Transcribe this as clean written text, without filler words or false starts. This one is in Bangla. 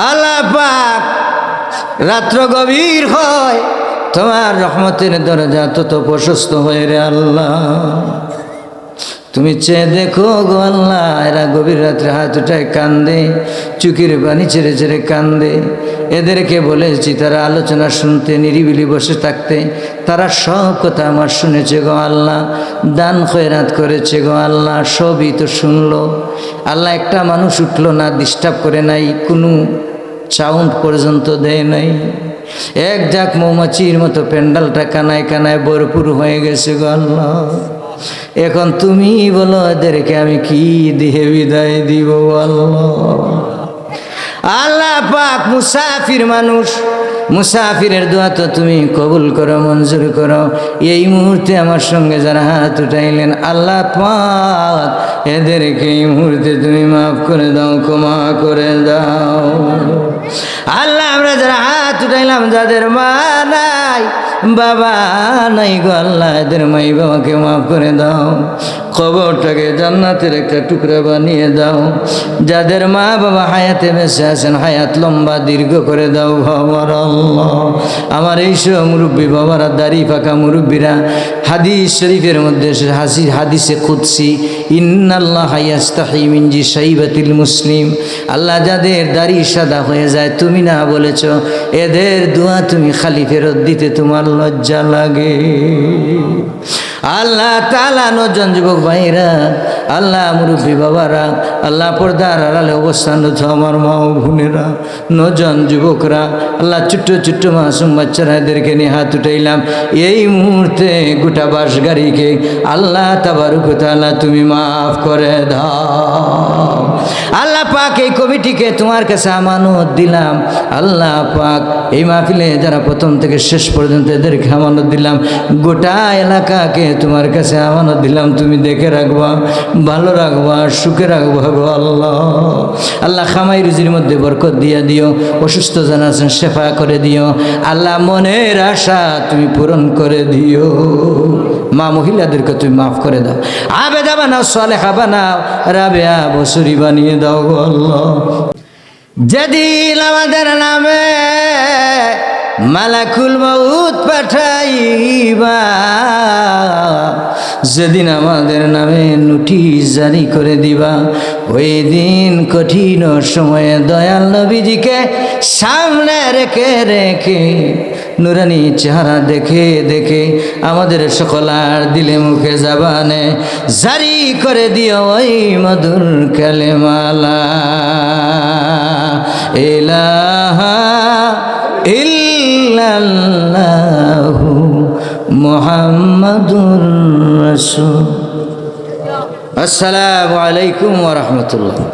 আল্লাহ পাক রাত্র গভীর হয় তোমার রহমতের দরজা তত প্রশস্ত হয়ে রে আল্লাহ। তুমি চেয়ে দেখো গো আল্লাহ, এরা গভীর রাত্রে হাত উঠায় কান্দে, চুকির পানি ছেড়ে ছেড়ে কান্দে। এদেরকে বলেছি তারা আলোচনা শুনতে, নিরিবিলি বসে থাকতে, তারা সব কথা আমার শুনেছে গো আল্লাহ, দান খয়রাত করেছে গো আল্লাহ, সবই তো শুনলো আল্লাহ। একটা মানুষ উঠলো না, ডিস্টার্ব করে নাই, কোনো সাউন্ড পর্যন্ত দেয় নাই। এক ঝাঁক মৌমাছির মতো প্যান্ডালটা কানায় কানায় ভরপুর হয়ে গেছে গো আল্লাহ। এখন তুমি বলো এদেরকে আমি কি দিয়ে বিদায় দিব আল্লাহ। আল্লাহ পাক মুসাফির মানুষ, মুসাফিরের দোয়া তো তুমি কবুল করো, মঞ্জুর করো। এই মুহূর্তে আমার সঙ্গে যারা হাত উঠাইলেন আল্লাহ পাক এদেরকে এই মুহূর্তে তুমি মাফ করে দাও, ক্ষমা করে দাও আল্লাহ। আমরা যারা হাত উঠাইলাম, যাদের মা নাই বাবা নাই গো আল্লাহ, এদের মাই বাবাকে মাফ করে দাও, কবরটাকে জান্নাতের একটা টুকরা বানিয়ে দাও। যাদের মা বাবা হায়াতে বেঁচে আছেন হায়াত লম্বা দীর্ঘ করে দাও বাবার আল্লাহ। আমার এইসব মুরব্বী বাবারা, দাড়ি পাকা মুরব্বীরা, হাদিস শরীফের মধ্যে হাদিসে কুদসি ইন্নাল্লাহা ইয়াস্তাহি মিন শাইবাতিল মুসলিম, আল্লাহ যাদের দাড়ি সাদা হয়ে যায় তুমি না বলেছ, এদের দোয়া তুমি খালি ফেরত দিতে তোমার লজ্জা লাগে আল্লাহ তাআলা। নজন যুবক ভাইরা, আল্লাহ মুরব্বী বাবারা, আল্লাহ পর্দার আড়ালে অবস্থানরত আমার মা ও বোনেরা, নজন যুবকরা, আল্লাহ ছোট্ট ছোট্ট মাসুম বাচ্চারা, এদেরকে নিয়ে হাত উঠাইলাম। এই মুহূর্তে গোটা বাস গাড়িকে আল্লাহ তাবারক ওয়া তাআলা তুমি মাফ করে দাও আল্লাহ পাক। এই কমিটিকে তোমার কাছে আমানত দিলাম আল্লাহ পাক। এই মাহফিলে যারা প্রথম থেকে শেষ পর্যন্ত এদেরকে আমানত দিলাম, গোটা এলাকাকে তোমার কাছে আমানত দিলাম। তুমি দেখে রাখবা, ভালো রাখবা, সুখে রাখবা গো আল্লাহ। আল্লাহ খামাই রুজির মধ্যে বরকত দিয়া দিও, অসুস্থ যারা আছেন শেফা করে দিও আল্লাহ। মনের আশা তুমি পূরণ করে দিও। মা মহিলাদেরকে তুমি মাফ করে দাও, আবেদা বানাও, সালেহা বানাও, রাবেয়া বসুরি বানিয়ে দাও গো আল্লাহ। যেদিন আমাদের নামে মালাকুল মউত পাঠাইবা, যেদিন আমাদের নামে নোটিশ জারি করে দিবা, ওই দিন কঠিন সময়ে দয়াল নবীজিকে সামনে রেখে রেখে নুরানি চেহারা দেখে দেখে আমাদের সকলার দিলে মুখে জবানে জারি করে দিও ওই মধুর কালেমা ইলাহা ইল্লাল্লাহু মুহাম্মাদুর রাসূল। আসসালামু আলাইকুম ওয়া রাহমাতুল্লাহ।